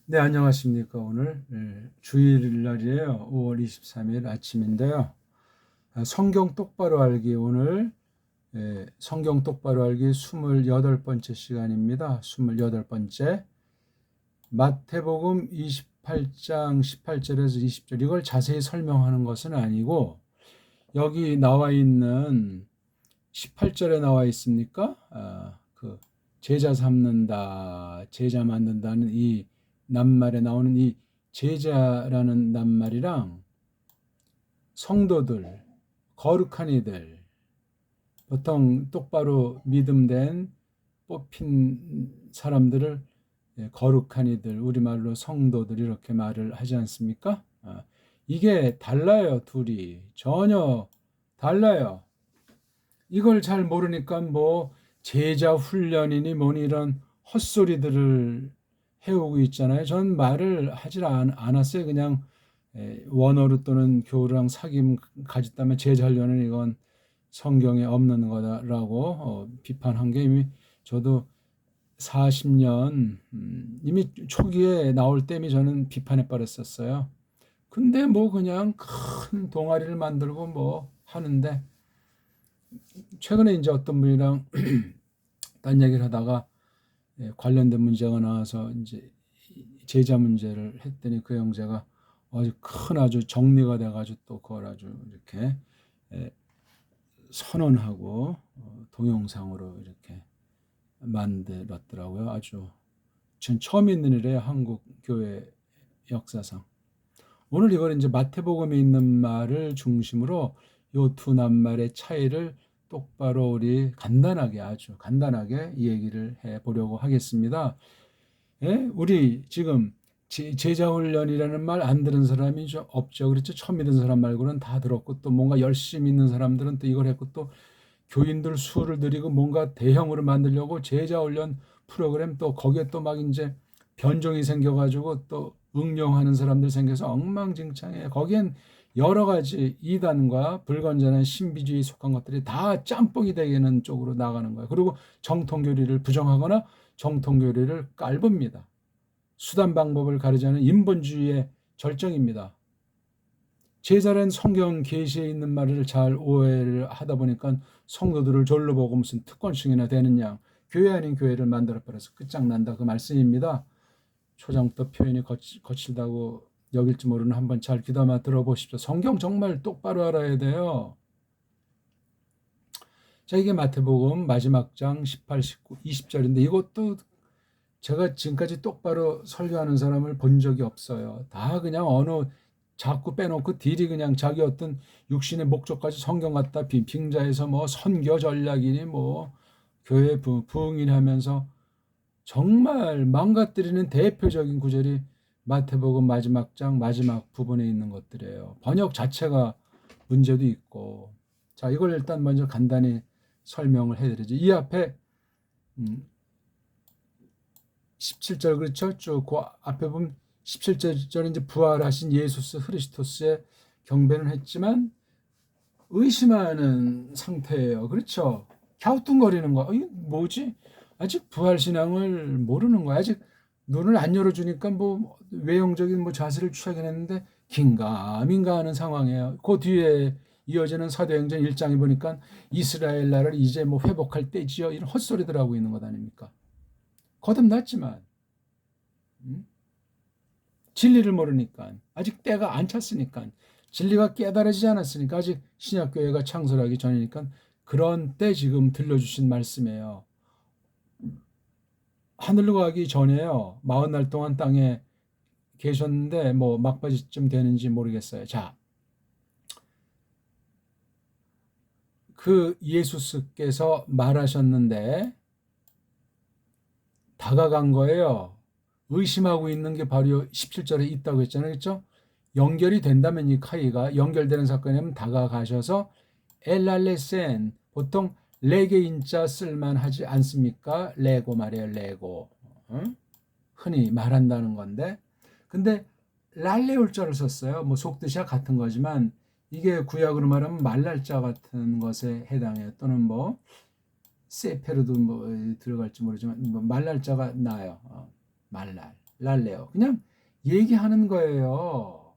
네, 안녕하십니까. 오늘 주일날이에요. 5월 23일 아침인데요. 성경 똑바로 알기 오늘 성경 똑바로 알기 28번째 시간입니다. 28번째. 마태복음 28장 18절에서 20절 이걸 자세히 설명하는 것은 아니고 여기 나와 있는 18절에 나와 있습니까? 그 제자 삼는다, 제자 만든다는 이 낱말에 나오는 이 제자라는 낱말이랑 성도들, 거룩한 이들, 보통 똑바로 믿음된 뽑힌 사람들을 거룩한 이들, 우리말로 성도들 이렇게 말을 하지 않습니까? 이게 달라요, 둘이. 전혀 달라요. 이걸 잘 모르니까 뭐 제자 훈련이니 뭐니 이런 헛소리들을 해오고 있잖아요. 전 말을 하질 않았어요. 그냥 원어로 또는 교우랑 사귐 가졌다면 제자 훈련은 이건 성경에 없는 거다라고 비판한 게 이미 저도 40년 이미 초기에 나올 때 이미 저는 비판해 버렸었어요. 근데 뭐 그냥 큰 동아리를 만들고 뭐 하는데 최근에 이제 어떤 분이랑 딴 얘기를 하다가 관련된 문제가 나와서 이제 제자 문제를 했더니 그 형제가 아주 정리가 돼가지고 또 그걸 아주 이렇게 선언하고 동영상으로 이렇게 만들었더라고요. 아주 전 처음 있는 일이에요. 한국 교회 역사상. 오늘 이걸 이제 마태복음에 있는 말을 중심으로 요 두 낱말의 차이를 똑바로 우리 간단하게 아주 간단하게 이 얘기를 해 보려고 하겠습니다. 예? 우리 지금 제자 훈련이라는 말 안 들은 사람이 없죠. 그렇죠. 처음 믿은 사람 말고는 다 들었고 또 뭔가 열심히 있는 사람들은 또 이걸 했고 또 교인들 수를 들이고 뭔가 대형으로 만들려고 제자 훈련 프로그램 또 거기에 또 막 이제 변종이 생겨가지고 또 응용하는 사람들 생겨서 엉망진창이에요. 거기엔 여러 가지 이단과 불건전한 신비주의 속한 것들이 다 짬뽕이 되는 쪽으로 나가는 거예요. 그리고 정통교리를 부정하거나 정통교리를 깔봅니다. 수단 방법을 가리자는 인본주의의 절정입니다. 제자란 성경 계시에 있는 말을 잘 오해를 하다 보니까 성도들을 졸로 보고 무슨 특권층이나 되는 양 교회 아닌 교회를 만들어버려서 끝장난다 그 말씀입니다. 초장도 표현이 거칠다고 여길지 모르는 한번 잘 귀담아 들어보십시오. 성경 정말 똑바로 알아야 돼요. 자, 이게 마태복음 마지막 장 18, 19, 20절인데 이것도 제가 지금까지 똑바로 설교하는 사람을 본 적이 없어요. 다 그냥 어느 자꾸 빼놓고 딜이 그냥 자기 어떤 육신의 목적까지 성경 갖다 빙자해서 뭐 선교 전략이니 뭐 교회 부흥이니 하면서 정말 망가뜨리는 대표적인 구절이 마태복음 마지막 장 마지막 부분에 있는 것들이에요. 번역 자체가 문제도 있고. 자, 이걸 일단 먼저 간단히 설명을 해드리죠. 이 앞에 17절 그렇죠? 쭉 그 앞에 보면 17절 이제 부활하신 예수스 그리스도스의 경배는 했지만 의심하는 상태예요. 그렇죠? 갸우뚱거리는 거. 이게 뭐지? 아직 부활 신앙을 모르는 거야. 아직 눈을 안 열어주니까 뭐 외형적인 뭐 자세를 취하긴 했는데 긴가민가 하는 상황이에요. 그 뒤에 이어지는 사도행전 1장에 보니까 이스라엘 나라를 이제 뭐 회복할 때지요. 이런 헛소리들 하고 있는 것 아닙니까? 거듭났지만 진리를 모르니까 아직 때가 안 찼으니까 진리가 깨달아지지 않았으니까 아직 신약교회가 창설하기 전이니까 그런 때 지금 들려주신 말씀이에요. 하늘로 가기 전에요. 40날 동안 땅에 계셨는데 뭐 막바지쯤 되는지 모르겠어요. 자, 그 예수께서 말하셨는데 다가간 거예요. 의심하고 있는 게 바로 17절에 있다고 했잖아요. 그렇죠? 연결이 된다면 이 카이가 연결되는 사건이면 다가가셔서 엘랄레센 보통 레게인자 쓸만하지 않습니까? 레고 말이에요. 레고. 응? 흔히 말한다는 건데 근데 랄레올자를 썼어요. 뭐 속뜻이야 같은 거지만 이게 구약으로 말하면 말랄자 같은 것에 해당해요. 또는 뭐 세페르도 뭐 들어갈지 모르지만 뭐 말랄자가 나요. 말랄. 랄레오. 그냥 얘기하는 거예요.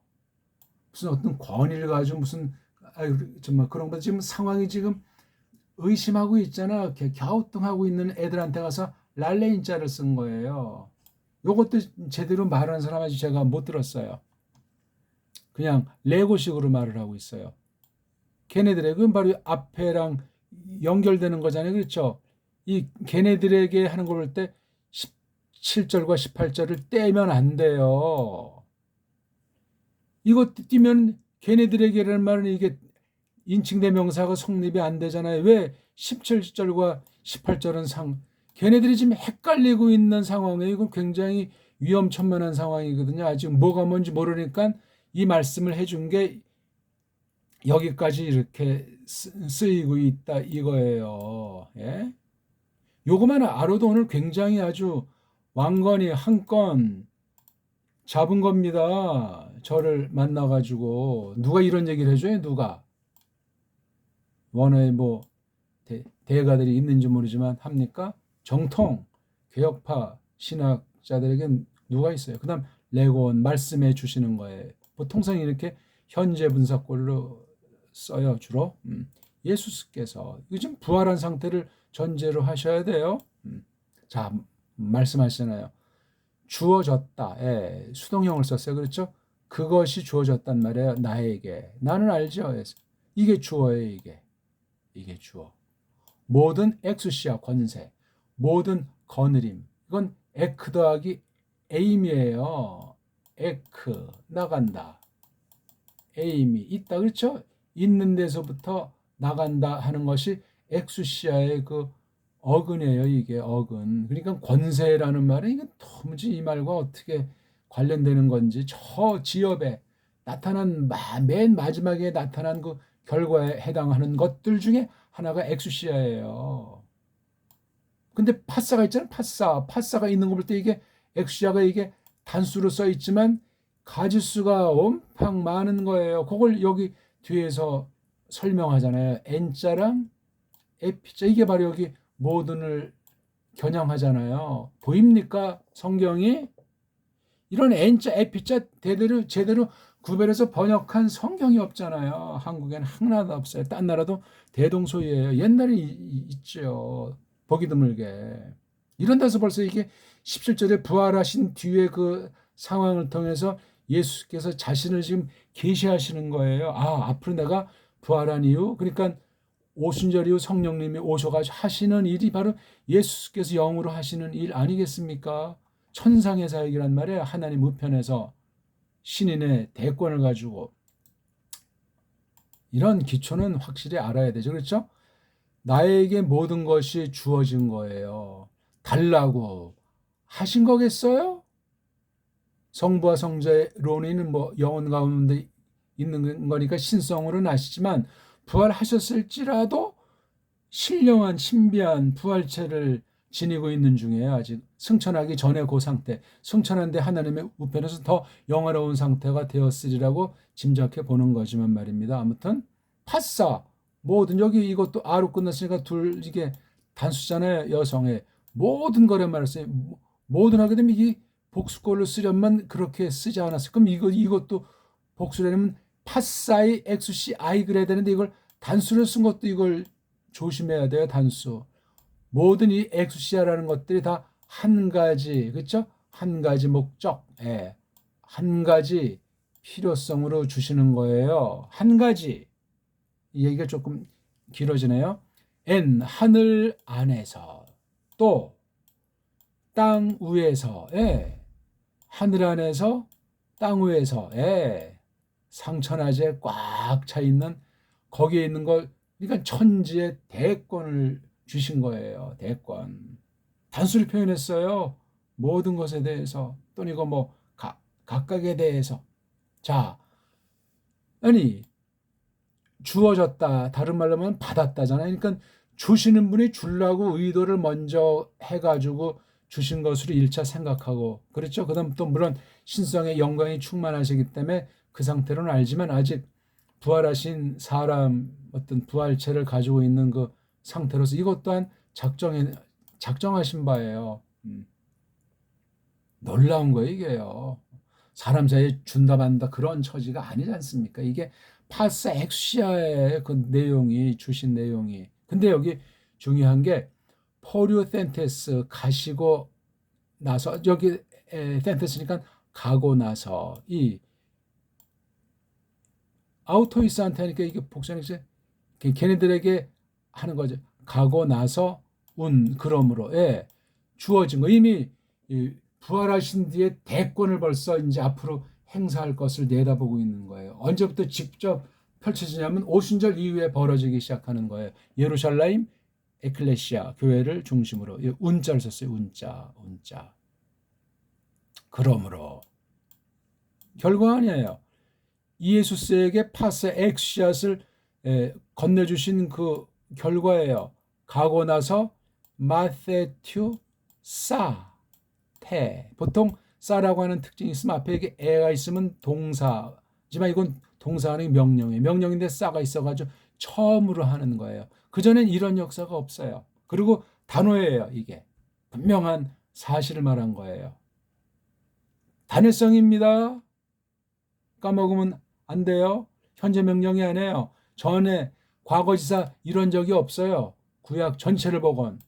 무슨 어떤 권위를 가지고 무슨 정말 그런 거 지금 상황이 지금 의심하고 있잖아. 갸우뚱하고 있는 애들한테 가서 랄레인자를 쓴 거예요. 요것도 제대로 말하는 사람 아직 제가 못 들었어요. 그냥 레고식으로 말을 하고 있어요. 걔네들의 그건 바로 앞에랑 연결되는 거잖아요. 그렇죠? 이 걔네들에게 하는 걸 볼 때 17절과 18절을 떼면 안 돼요. 이거 띄면 걔네들에게라는 말은 이게 인칭대명사가 성립이 안 되잖아요. 왜 17절과 18절은 걔네들이 지금 헷갈리고 있는 상황에 이거 굉장히 위험천만한 상황이거든요. 아직 뭐가 뭔지 모르니까 이 말씀을 해준 게 여기까지 이렇게 쓰이고 있다 이거예요. 예? 요거만 알아도 오늘 굉장히 아주 왕건이 한 건 잡은 겁니다. 저를 만나가지고 누가 이런 얘기를 해줘요? 누가? 원어에 뭐 대가들이 있는지 모르지만 합니까? 정통 개혁파 신학자들에겐 누가 있어요? 그다음 레고원 말씀해 주시는 거예요. 보통상 이렇게 현재 분사꼴로 써요 주로. 예수께서 이거 좀 부활한 상태를 전제로 하셔야 돼요. 자 말씀하시잖아요. 주어졌다. 예, 수동형을 썼어요. 그렇죠? 그것이 주어졌단 말이에요. 나에게. 나는 알죠. 이게 주어예요. 이게 주어. 모든 엑수시아 권세, 모든 거느림. 이건 에크 더하기 에임이에요. 에크 나간다. 에임이 있다. 그렇죠? 있는 데서부터 나간다 하는 것이 엑수시아의 그 어근이에요. 이게 어근. 그러니까 권세라는 말은 이게 도무지 이 말과 어떻게 관련되는 건지 저 지엽에 나타난 맨 마지막에 나타난 그 결과에 해당하는 것들 중에 하나가 엑수시아예요. 근데 파사가 있잖아요. 파사가 있는 거 볼 때 이게 엑수시아가 이게 단수로 써 있지만 가지수가 엄청 많은 거예요. 그걸 여기 뒤에서 설명하잖아요. N자랑 F자 이게 바로 여기 모든을 겨냥하잖아요. 보입니까? 성경이 이런 N자, F자 제대로 구별해서 번역한 성경이 없잖아요. 한국에는 하나도 없어요. 딴 나라도 대동소이예요. 옛날에 있죠. 보기 드물게. 이런 데서 벌써 이게 17절에 부활하신 뒤에 그 상황을 통해서 예수께서 자신을 지금 계시하시는 거예요. 아, 앞으로 내가 부활한 이유. 그러니까 오순절 이후 성령님이 오셔가지고 하시는 일이 바로 예수께서 영으로 하시는 일 아니겠습니까? 천상의 사역이란 말이에요. 하나님 우편에서 신인의 대권을 가지고 이런 기초는 확실히 알아야 되죠. 그렇죠? 나에게 모든 것이 주어진 거예요. 달라고 하신 거겠어요? 성부와 성자의 논의는 뭐 영혼 가운데 있는 거니까 신성으로는 아시지만 부활하셨을지라도 신령한 신비한 부활체를 지니고 있는 중에 아직 승천하기 전에 그 상태, 승천한데 하나님의 우편에서 더 영화로운 상태가 되었으리라고 짐작해 보는 거지만 말입니다. 아무튼 파사 모든 여기 이것도 아로 끝났으니까 둘 이게 단수잖아요. 여성의 모든 거래 말했어요. 모든 하게 되면 이게 복수꼴로 쓰려면 그렇게 쓰지 않았어요. 그럼 이것도 복수라면 파사이 엑수시 아이 그래야 되는데 이걸 단수를 쓴 것도 이걸 조심해야 돼요. 단수. 모든 이 엑수시아라는 것들이 다 한 가지, 그렇죠? 한 가지 목적, 한 가지 필요성으로 주시는 거예요. 한 가지. 이 얘기가 조금 길어지네요. N 하늘 안에서 또 땅 위에서, 하늘 안에서 땅 위에서, 상천하제 꽉 차 있는 거기에 있는 걸 그러니까 천지의 대권을 주신 거예요. 대권. 단수를 표현했어요. 모든 것에 대해서 또는 이거 뭐 각각에 대해서. 자, 아니 주어졌다. 다른 말로 하면 받았다잖아요. 그러니까 주시는 분이 주려고 의도를 먼저 해가지고 주신 것으로 1차 생각하고 그렇죠. 그다음 또 물론 신성의 영광이 충만하시기 때문에 그 상태로는 알지만 아직 부활하신 사람 어떤 부활체를 가지고 있는 그 상태로서 이것 또한 작정하신 바예요. 놀라운 거예요, 이게요. 사람 사이에 준다 받는다 그런 처지가 아니지 않습니까? 이게 파스 엑시아의 그 내용이 주신 내용이. 근데 여기 중요한 게 포류센테스 가시고 나서 여기 센테스니까 가고 나서 이 아우토이스한테 하니까 이게 복선이지 걔네들에게 하는 거죠. 가고 나서 그러므로 주어진 거 이미 부활하신 뒤에 대권을 벌써 이제 앞으로 행사할 것을 내다보고 있는 거예요. 언제부터 직접 펼쳐지냐면 오순절 이후에 벌어지기 시작하는 거예요. 예루살렘 에클레시아 교회를 중심으로 운자를 썼어요. 운자. 그러므로 결과 아니에요. 이에수스에게 파스 엑시앗을 건네주신 그 결과예요. 가고 나서 마the튜 테 보통 싸라고 하는 특징이 있으면 앞에 이게 에가 있으면 동사지만 이건 동사 아닌 명령이에요. 명령인데 싸가 있어가지고 처음으로 하는 거예요. 그전엔 이런 역사가 없어요. 그리고 단호해요. 이게 분명한 사실을 말한 거예요. 단회성입니다. 까먹으면 안 돼요. 현재 명령이 아니에요. 전에 과거지사 이런 적이 없어요. 구약 전체를 보건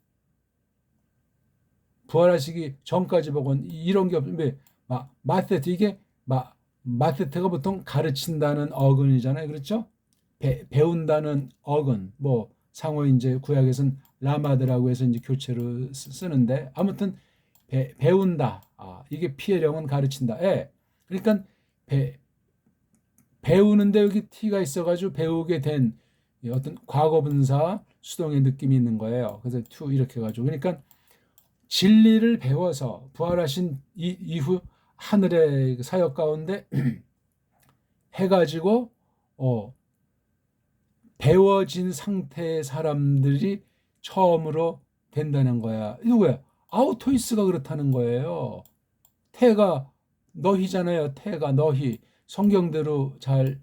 부활하시기 전까지 보건 이런 게 없는데 마세트 이게 마세트가 보통 가르친다는 어근이잖아요. 그렇죠? 배운다는 어근 뭐 상호 이제 구약에서는 라마드라고 해서 이제 교체로 쓰는데 아무튼 배운다. 이게 피해령은 가르친다. 그러니까 배우는데 여기 T가 있어가지고 배우게 된 어떤 과거분사 수동의 느낌이 있는 거예요. 그래서 to 이렇게 해가지고 그러니까 진리를 배워서 부활하신 이후 하늘의 사역 가운데 해가지고 배워진 상태의 사람들이 처음으로 된다는 거야. 누구야? 아우토이스가 그렇다는 거예요. 태가 너희잖아요. 태가 너희. 성경대로 잘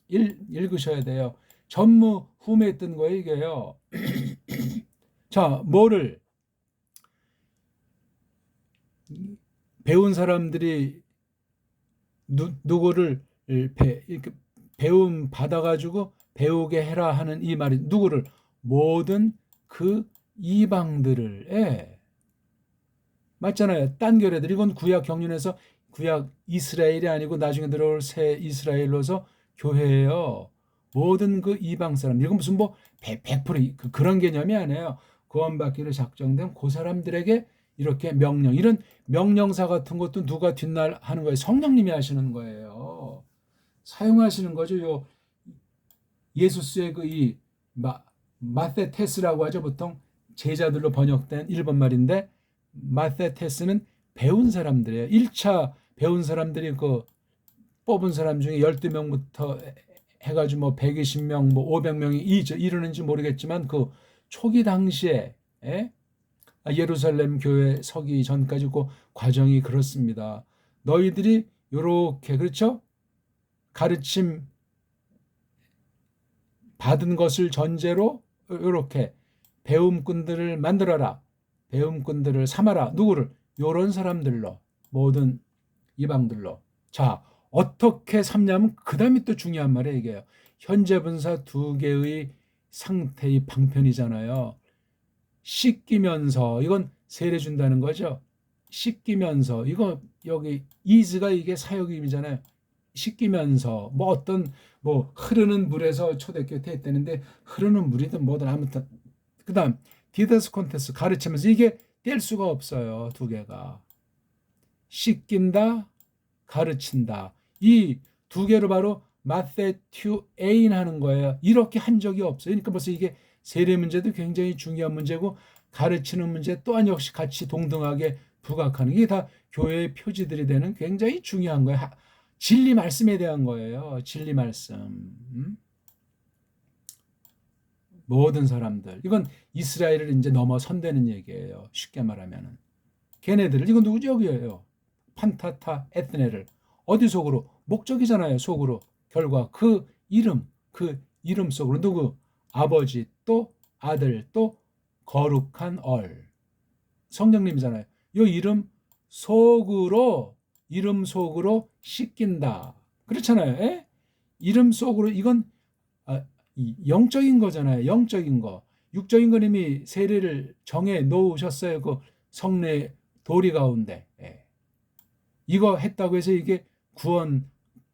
읽으셔야 돼요. 전무후무했던 거예요, 이게요. 자, 뭐를 배운 사람들이 누구를 배움 받아가지고 배우게 해라 하는 이 말이 누구를 모든 그 이방들을 맞잖아요. 딴 교회들 이건 구약 경륜에서 구약 이스라엘이 아니고 나중에 들어올 새 이스라엘로서 교회예요. 모든 그 이방 사람 이건 무슨 뭐 100% 그런 개념이 아니에요. 구원받기로 작정된 그 사람들에게 이렇게 명령 이런 명령사 같은 것도 누가 뒷날 하는 거예요. 성령님이 하시는 거예요. 사용하시는 거죠. 요 예수스의 그 이 마테테스라고 하죠. 보통 제자들로 번역된 일본 말인데 마테테스는 배운 사람들이에요. 1차 배운 사람들이 그 뽑은 사람 중에 12명부터 해가지고 뭐 120명, 뭐 500명이 이르는지 모르겠지만 그 초기 당시에 예루살렘 교회 서기 전까지 그 과정이 그렇습니다. 너희들이 요렇게 그렇죠? 가르침 받은 것을 전제로 요렇게 배움꾼들을 만들어라. 배움꾼들을 삼아라. 누구를? 요런 사람들로 모든 이방들로. 자, 어떻게 삼냐면 그 다음에 또 중요한 말이에요. 이게요. 현재 분사 두 개의 상태의 방편이잖아요. 씻기면서 이건 세례 준다는 거죠. 씻기면서 이거 여기 is가 이게 사역임이잖아요. 씻기면서 뭐 어떤 뭐 흐르는 물에서 초대교회 했다는데 흐르는 물이든 뭐든 아무튼 그다음 디더스 콘테스 가르치면서 이게 뗄 수가 없어요. 두 개가 씻긴다 가르친다 이 두 개로 바로 마the튜 에인 하는 거예요. 이렇게 한 적이 없어요. 그러니까 벌써 이게 세례 문제도 굉장히 중요한 문제고 가르치는 문제 또한 역시 같이 동등하게 부각하는 게 다 교회의 표지들이 되는 굉장히 중요한 거예요. 진리 말씀에 대한 거예요. 진리 말씀. 모든 사람들. 이건 이스라엘을 이제 넘어선다는 얘기예요. 쉽게 말하면은. 걔네들을 이건 누구죠? 여기예요. 판타타 에트네를 어디 속으로? 목적이잖아요. 속으로. 결과 그 이름 속으로 누구? 아버지 또 아들 또 거룩한 얼. 성령님이잖아요. 이 이름 속으로 이름 속으로 씻긴다. 그렇잖아요. 에? 이름 속으로 이건 영적인 거잖아요. 영적인 거. 육적인 건 이미 세례를 정해 놓으셨어요. 그 성례 도리 가운데. 예. 이거 했다고 해서 이게 구원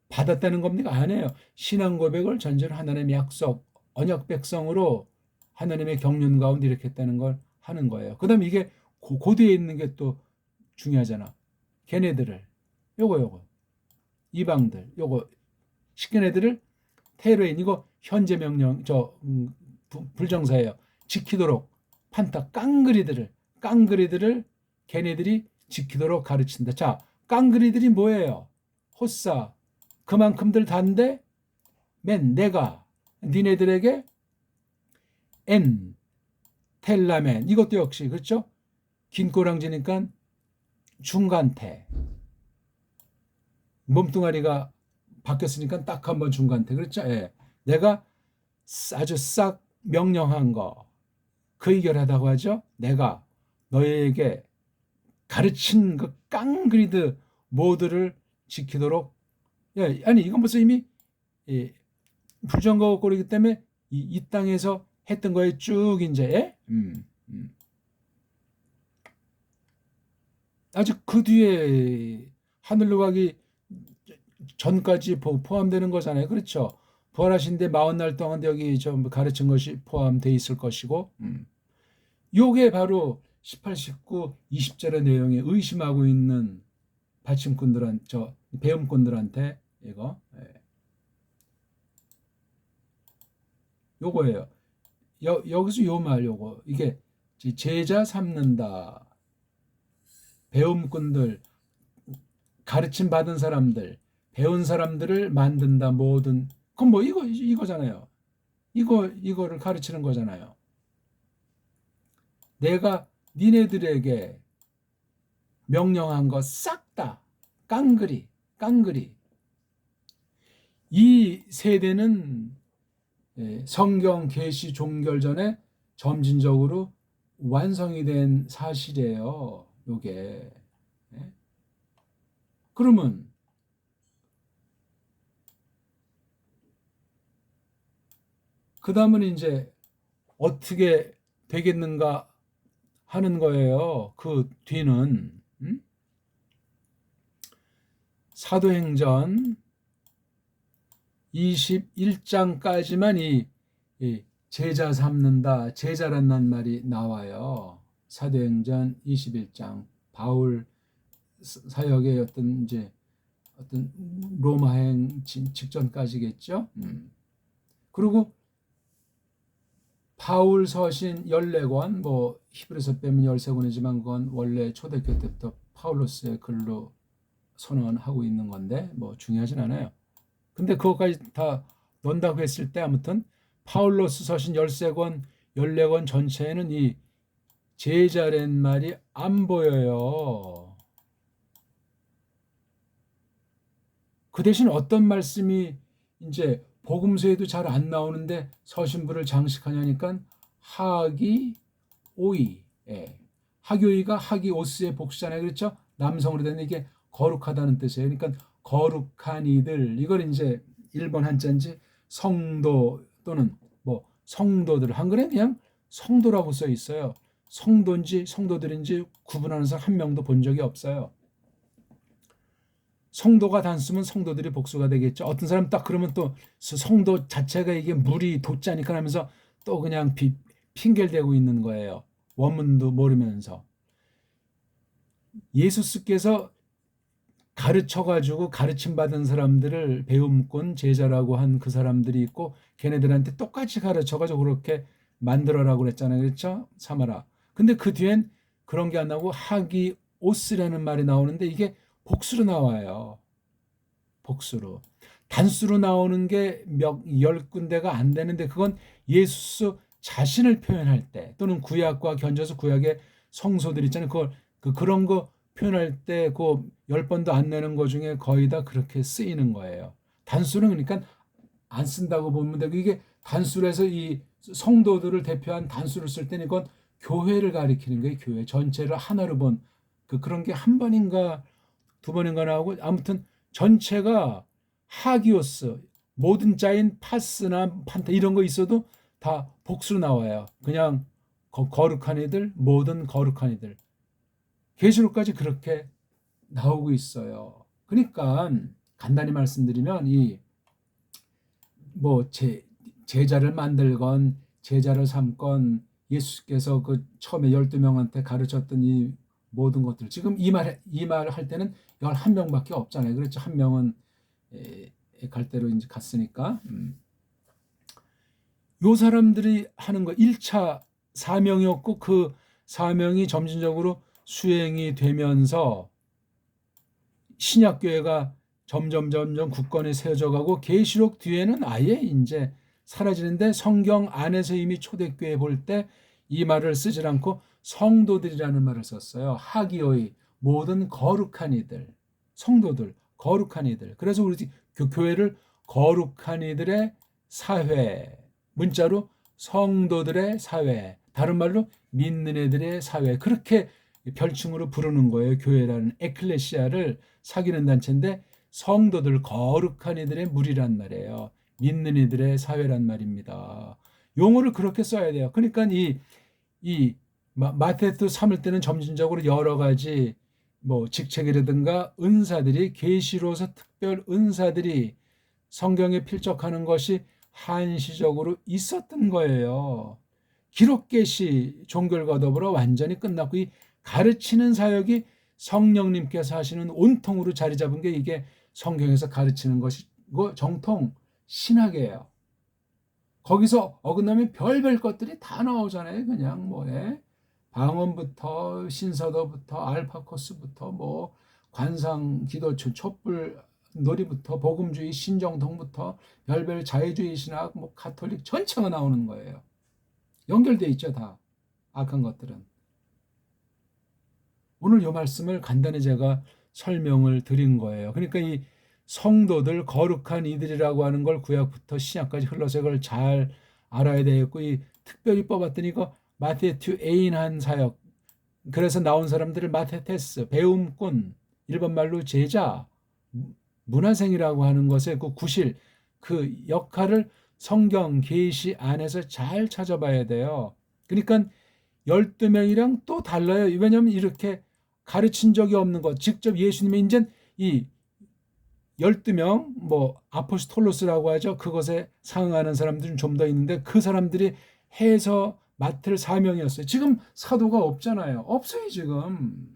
받았다는 겁니까? 아니에요. 신앙 고백을 전제로 하나님의 약속, 언약 백성으로 하나님의 경륜 가운데 이렇게 했다는 걸 하는 거예요. 그 다음에 이게 고대에 있는 게 또 중요하잖아. 걔네들을 요거 이방들 요거 시킨 애들을 테러인 이거 현재 명령 불정사예요. 지키도록 판타 깡그리들을 걔네들이 지키도록 가르친다. 자, 깡그리들이 뭐예요? 호사 그만큼들 단데 맨 내가 니네들에게 엔 텔라멘 이것도 역시 그렇죠? 긴 꼬랑지니까 중간태 몸뚱아리가 바뀌었으니까 딱 한번 중간태 그렇죠? 예. 내가 아주 싹 명령한 거 그 의결하다고 하죠. 내가 너희에게 가르친 그 깡그리드 모두를 지키도록 예, 아니 이건 벌써 이미 예, 불정거 꼴이기 때문에 이 땅에서 했던 거에 쭉 이제 아직 그 뒤에 하늘로 가기 전까지 포함되는 거잖아요. 그렇죠? 부활하신데 40날 동안 여기 좀 가르친 것이 포함되어 있을 것이고 요게 바로 18, 19, 20절의 내용에 의심하고 있는 배움꾼들한테 이거 요거예요. 여기서 요 말 요거 이게 제자 삼는다. 배움꾼들 가르침 받은 사람들 배운 사람들을 만든다. 모든 그건 뭐 이거잖아요. 이거를 가르치는 거잖아요. 내가 니네들에게 명령한 거 싹 다 깡그리 이 세대는 성경 계시 종결전에 점진적으로 완성이 된 사실이에요. 요게 그러면 그 다음은 이제 어떻게 되겠는가 하는 거예요. 그 뒤는 사도행전 21장까지만 이 제자 삼는다, 제자란 말이 나와요. 사도행전 21장 바울 사역의 어떤 로마행 직전까지겠죠. 그리고 바울 서신 14권, 뭐 히브리서 빼면 13권이지만 그건 원래 초대교 때부터 파울로스의 글로 선언하고 있는 건데 뭐 중요하진 않아요. 근데 그것까지 다 넣는다고 했을 때 아무튼 파울로스 서신 13권, 14권 전체에는 이 제자란 말이 안 보여요. 그 대신 어떤 말씀이 이제 복음서에도 잘 안 나오는데 서신부를 장식하냐니까 하기오이, 하기오이가 하기오스의 복수잖아요. 그렇죠? 남성으로 된 이게 거룩하다는 뜻이에요. 그러니까 거룩한 이들 이걸 이제 일본 한자인지 성도 또는 뭐 성도들 한글에 그냥 성도라고 써 있어요. 성도인지 성도들인지 구분하는 사람 한 명도 본 적이 없어요. 성도가 단수면 성도들이 복수가 되겠죠. 어떤 사람 딱 그러면 또 성도 자체가 이게 물이 돋자니까 하면서 또 그냥 핑계를 대고 있는 거예요. 원문도 모르면서. 예수께서 가르쳐가지고 가르침받은 사람들을 배움꾼 제자라고 한 그 사람들이 있고 걔네들한테 똑같이 가르쳐가지고 그렇게 만들어라고 그랬잖아요. 그렇죠? 삼아라. 근데 그 뒤엔 그런 게 안 나오고 하기오스라는 말이 나오는데 이게 복수로 나와요. 복수로. 단수로 나오는 게 열 군데가 안 되는데 그건 예수 자신을 표현할 때 또는 구약과 견져서 구약의 성소들 있잖아요. 그런 거 표현할 때 그 10번도 안 내는 거 중에 거의 다 그렇게 쓰이는 거예요. 단수는 그러니까 안 쓴다고 보면 되고 이게 단수로 해서 이 성도들을 대표한 단수를 쓸 때는 이건 교회를 가리키는 거예요. 교회 전체를 하나로 본 그런 게 한 번인가 두 번인가 나오고, 아무튼 전체가 하기오스, 모든 자인 파스나 판타 이런 거 있어도 다 복수로 나와요. 그냥 거룩한 이들, 모든 거룩한 이들. 계시록까지 그렇게 나오고 있어요. 그러니까 간단히 말씀드리면 뭐 제자를 만들건 제자를 삼건 예수께서 그 처음에 12명한테 가르쳤던 이 모든 것들, 지금 이 말 할 때는 11명밖에 없잖아요. 그렇죠. 한 명은 갈대로 이제 갔으니까. 요 사람들이 하는 거 1차 사명이었고, 그 사명이 점진적으로 수행이 되면서 신약교회가 점점 굳건히 세워져 가고, 계시록 뒤에는 아예 이제 사라지는데, 성경 안에서 이미 초대교회 볼 때 이 말을 쓰질 않고 성도들이라는 말을 썼어요. 하기오이, 모든 거룩한 이들, 성도들, 거룩한 이들. 그래서 우리 교회를 거룩한 이들의 사회, 문자로 성도들의 사회, 다른 말로 믿는 애들의 사회, 그렇게 별칭으로 부르는 거예요. 교회라는 에클레시아를 사귀는 단체인데, 성도들, 거룩한 이들의 무리란 말이에요. 믿는 이들의 사회란 말입니다. 용어를 그렇게 써야 돼요. 그러니까 이 마테도 삼을 때는 점진적으로 여러 가지 뭐 직책이라든가 은사들이, 계시로서 특별 은사들이 성경에 필적하는 것이 한시적으로 있었던 거예요. 기록 계시 종결과 더불어 완전히 끝났고, 이 가르치는 사역이 성령님께서 하시는 온통으로 자리 잡은 게 이게 성경에서 가르치는 것이고 정통 신학이에요. 거기서 어긋나면 별별 것들이 다 나오잖아요. 그냥 방언부터 신사도부터 알파코스부터 뭐 관상 기도처 촛불 놀이부터 복음주의 신정통부터 별별 자유주의 신학 뭐 가톨릭 전체가 나오는 거예요. 연결돼 있죠, 다. 악한 것들은. 오늘 이 말씀을 간단히 제가 설명을 드린 거예요. 그러니까 이 성도들, 거룩한 이들이라고 하는 걸 구약부터 신약까지 흘러서 이걸 잘 알아야 되겠고, 이 특별히 뽑았더니 이거 마테튜 에인한 사역, 그래서 나온 사람들을 마테테스, 배움꾼, 일반 말로 제자, 문화생이라고 하는 것의 그 구실, 그 역할을 성경 계시 안에서 잘 찾아봐야 돼요. 그러니까 12명이랑 또 달라요. 왜냐하면 이렇게 가르친 적이 없는 것, 직접 예수님이 이제 이 12명, 뭐 아포스톨로스라고 하죠. 그것에 상응하는 사람들은 좀 더 있는데, 그 사람들이 해서 맡을 사명이었어요. 지금 사도가 없잖아요. 없어요, 지금.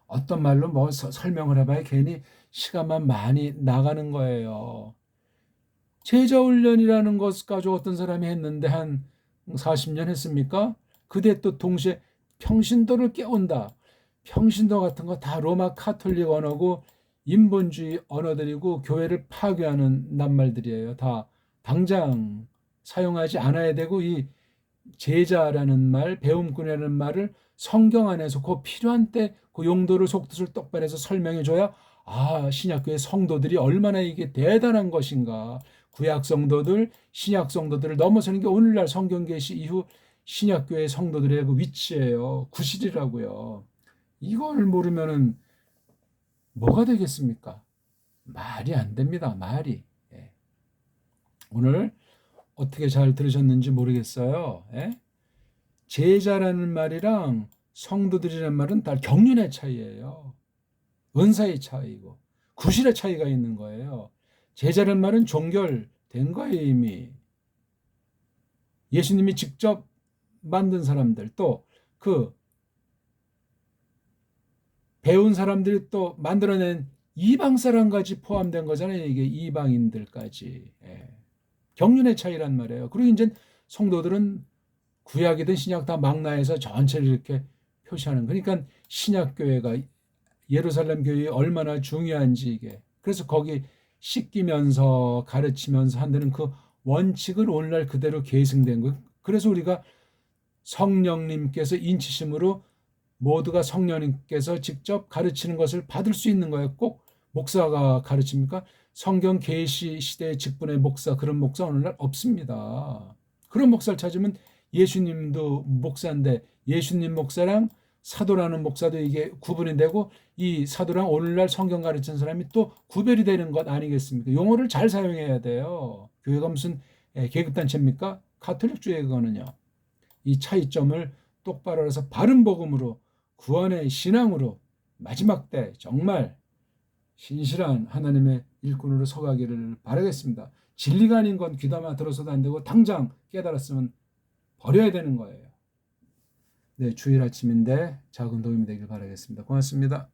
어떤 말로 뭐 설명을 해봐야 괜히 시간만 많이 나가는 거예요. 제자 훈련이라는 것 가지고 어떤 사람이 했는데 한 40년 했습니까? 그때 또 동시에 평신도를 깨운다. 평신도 같은 거 다 로마 카톨릭 언어고 인본주의 언어들이고 교회를 파괴하는 낱말들이에요. 다 당장 사용하지 않아야 되고, 이 제자라는 말, 배움꾼이라는 말을 성경 안에서 그 필요한 때 그 용도를 속뜻을 똑바로 해서 설명해 줘야, 신약교회 성도들이 얼마나 이게 대단한 것인가. 구약 성도들, 신약 성도들을 넘어서는 게 오늘날 성경 계시 이후 신약교회 성도들의 그 위치예요. 구실이라고요. 이걸 모르면은 뭐가 되겠습니까? 말이 안 됩니다. 말이. 예. 오늘 어떻게 잘 들으셨는지 모르겠어요. 예? 제자라는 말이랑 성도들이라는 말은 다 경륜의 차이예요. 은사의 차이고 구실의 차이가 있는 거예요. 제자라는 말은 종결된 거예요. 이미 예수님이 직접 만든 사람들, 또 그 배운 사람들이 또 만들어낸 이방 사람까지 포함된 거잖아요. 이게 이방인들까지. 예. 경륜의 차이란 말이에요. 그리고 이제 성도들은 구약이든 신약 다 망라해서 전체를 이렇게 표시하는. 그러니까 신약교회가 예루살렘 교회에 얼마나 중요한지, 이게. 그래서 거기 씻기면서 가르치면서 한다는 그 원칙을 오늘날 그대로 계승된 거예요. 그래서 우리가 성령님께서 인치심으로 모두가 성령님께서 직접 가르치는 것을 받을 수 있는 거예요. 꼭 목사가 가르칩니까? 성경 계시 시대의 직분의 목사, 그런 목사 오늘날 없습니다. 그런 목사를 찾으면 예수님도 목사인데, 예수님 목사랑 사도라는 목사도 이게 구분이 되고 이 사도랑 오늘날 성경 가르치는 사람이 또 구별이 되는 것 아니겠습니까? 용어를 잘 사용해야 돼요. 교회가 무슨 계급단체입니까? 가톨릭주의 그거는요. 이 차이점을 똑바로 해서 바른 복음으로 구원의 신앙으로 마지막 때 정말 신실한 하나님의 일꾼으로 서가기를 바라겠습니다. 진리가 아닌 건 귀담아 들어서도 안 되고 당장 깨달았으면 버려야 되는 거예요. 네, 주일 아침인데 작은 도움이 되길 바라겠습니다. 고맙습니다.